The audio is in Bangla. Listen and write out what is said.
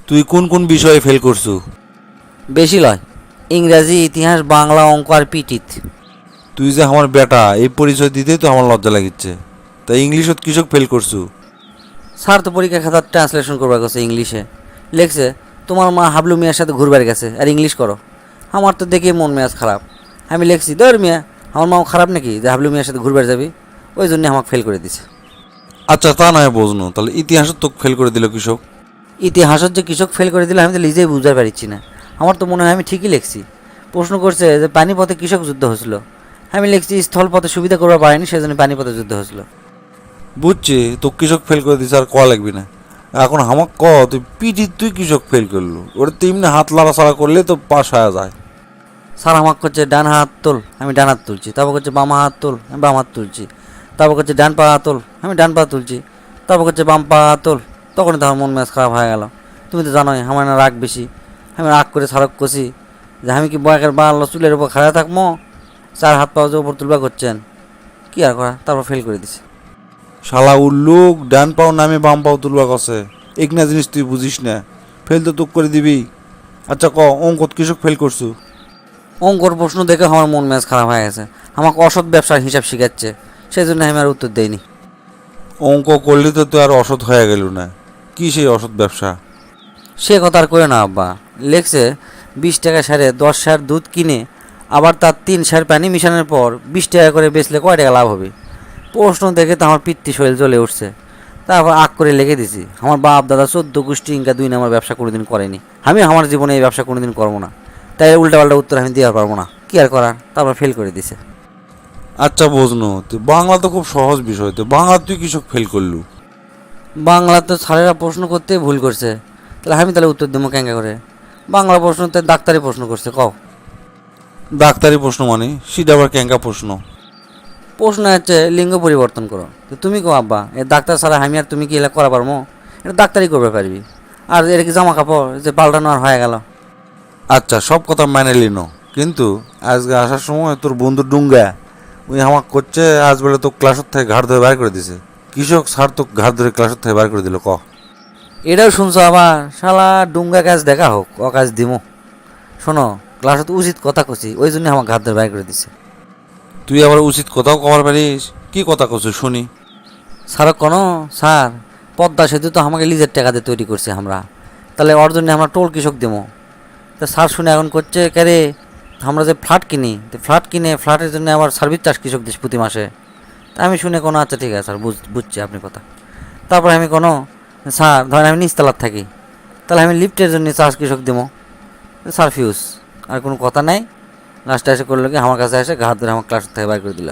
তুই কোন কোন বিষয়ে ফেল করছু? বেশি লয়, ইংরাজি, ইতিহাস, বাংলা, অঙ্ক আর পিটিত। তুই যে আমার বেটা এই পরিচয় দিতেই তো আমার লজ্জা লাগিচ্ছে। তাই ইংলিশত কৃষক ফেল করছু? স্যার তো পরীক্ষা খাতার ট্রান্সলেশন করবার গেছে ইংলিশে, লেখছে তোমার মা হাবলু মিয়ার সাথে ঘুরবার গেছে আর ইংলিশ করো। আমার তো দেখে মন মেজাজ খারাপ। আমি লিখছি ধর মিয়া, আমার মাও খারাপ নাকি যে হাবলু মিয়ার সাথে ঘুরবার যাবি? ওই জন্য আমাকে ফেল করে দিছে। আচ্ছা তা নয় বুঝনো, তাহলে ইতিহাসত তোকে ফেল করে দিল কৃষক? ইতিহাসত যে কৃষক ফেল করে দিলে আমি তো নিজেই বুঝতে পারছি না। আমার তো মনে হয় আমি ঠিকই লিখছি। প্রশ্ন করছে যে পানিপথে কৃষক যুদ্ধ হয়েছিল, আমি লিখছি স্থলপথে সুবিধা করবার পারেনি সেজন্য পানিপথে যুদ্ধ হয়েছিল। বুঝছি তো কৃষক ফেল করে দিছে, আর ক লাগবি না। এখন আমাক ক তুই পিটি তুই কৃষক ফেল করলু, ওটা তেমনি হাত লাড়াছাড়া করলে তো পাশ হয়ে যায়। স্যার আমাকে করছে ডান হাত তোল, আমি ডান হাত তুলছি। তারপর করছে বাম হাত তোল, আমি বাম হাত তুলছি। তারপর করছে ডান পা তোল, আমি ডান পা তুলছি। তারপর করছে বাম পা তোল। তখনই তো আমার মন মেজাজ খারাপ হয়ে গেল। তুমি তো জানোই আমার না রাগ বেশি। আমি রাগ করে সারক কষি যে আমি কি বয়কের বাল চুলের উপর খাড়া থাকবো, চার হাত পাও যে উপর তুলবা করছেন, কি আর করা। তারপর ফেল করে দিছে। শালা উল্লুক, ডান পাও নামে বাম পাও তুলবা কছে, এক না জিনিস তুই বুঝিস না, ফেল তো তুক করে দিবি। আচ্ছা ক অঙ্কত কৃষক ফেল করছু? অঙ্কর প্রশ্ন দেখে আমার মন মেজাজ খারাপ হয়ে গেছে। আমাকে অসৎ ব্যবসার হিসাব শিখাচ্ছে, সেই জন্য আমি আর উত্তর দেইনি। অঙ্ক করলে তো তুই আর অসৎ হয়ে গেল না, কি সেই অসৎ ব্যবসা? সে কথা আর করে না আব্বা। লেখছে 20 টাকা সারে 10 সের দুধ কিনে আবার তার 3 সের পানি মিশানোর পর 20 টাকা করে বেচলে কয় টাকা লাভ হবে? প্রশ্ন দেখে তো আমার পিত্তি শরীর জ্বলে উঠছে। তারপর আগ করে লিখে দিছি আমার বাপ দাদা 14 গোষ্ঠী ইনকা 2 নম্বর ব্যবসা কোনোদিন করেনি, আমি আমার জীবনে এই ব্যবসা কোনোদিন করবো না। তাই উল্টাপাল্টা উত্তর আমি দেওয়ার পারবো না, কি আর করার। তারপর ফেল করে দিছে। আচ্ছা বুঝনো, তুই বাংলা তো খুব সহজ বিষয়, তো বাংলা তুই কৃষক ফেল করলু? বাংলা তো স্যারেরা প্রশ্ন করতে ভুল করছে, তাহলে আমি তাহলে উত্তর দেবো কেঙ্কা করে? বাংলা প্রশ্ন তো ডাক্তারি প্রশ্ন করছে, কও। ডাক্তারি প্রশ্ন মানে সেটা আবার ক্যাঙ্কা প্রশ্ন? প্রশ্ন হচ্ছে লিঙ্গ পরিবর্তন করো, তো তুমি কো আব্বা এ ডাক্তার ছাড়া আমি আর তুমি কি এলা করা পারবো? এটা ডাক্তারই করবে পারবি। আর এটা কি জামা কাপড় যে পাল্টানো আর হয়ে গেল? আচ্ছা সব কথা মেনে লিনো, কিন্তু আজকে আসার সময় তোর বন্ধু ডুঙ্গা ওই আমাকে করছে আজ বেলা তো ক্লাসের থেকে ঘাট ধরে বার করে দিছে। কৃষক স্যার তো ঘাট ধরে ক্লাসের থেকে বার করে দিল ক? এটাও শুনছো আবার? শালা ডুঙ্গা কাজ দেখা হোক, ও কাজ দিমো। শোনো, ক্লাসত উচিত কথা কছি, ওই জন্য আমার ঘাত ধরে বাইর করে দিছে। তুই আবার উচিত কথাও কবার পারিস? কি কথা কছু শুনি? স্যার কোনো স্যার পদ্মা সেতু তো আমাকে লিজের টাকা দিয়ে তৈরি করছে আমরা, তাহলে ওর জন্য আমরা টোল কৃষক দেবো। তা স্যার শুনে এখন করছে ক্যারে আমরা যে ফ্ল্যাট কিনি, তো ফ্ল্যাট কিনে ফ্ল্যাটের জন্য আবার সার্ভিস চার্জ কৃষক দিস প্রতি মাসে। তা আমি শুনে কোনো আচ্ছা ঠিক আছে স্যার, বুঝছি আপনি কথা। তারপরে আমি কোনো স্যার ধরেন আমি নিচতলার থাকি, তাহলে আমি লিফটের জন্য চার্জ কৃষক দেবো। স্যার ফিউজ আর কোনো কথা নাই। লাস্টে এসে করলো কি আমার কাছে এসে ঘাট ধরে আমার ক্লাস থেকে বাইর করে দিল।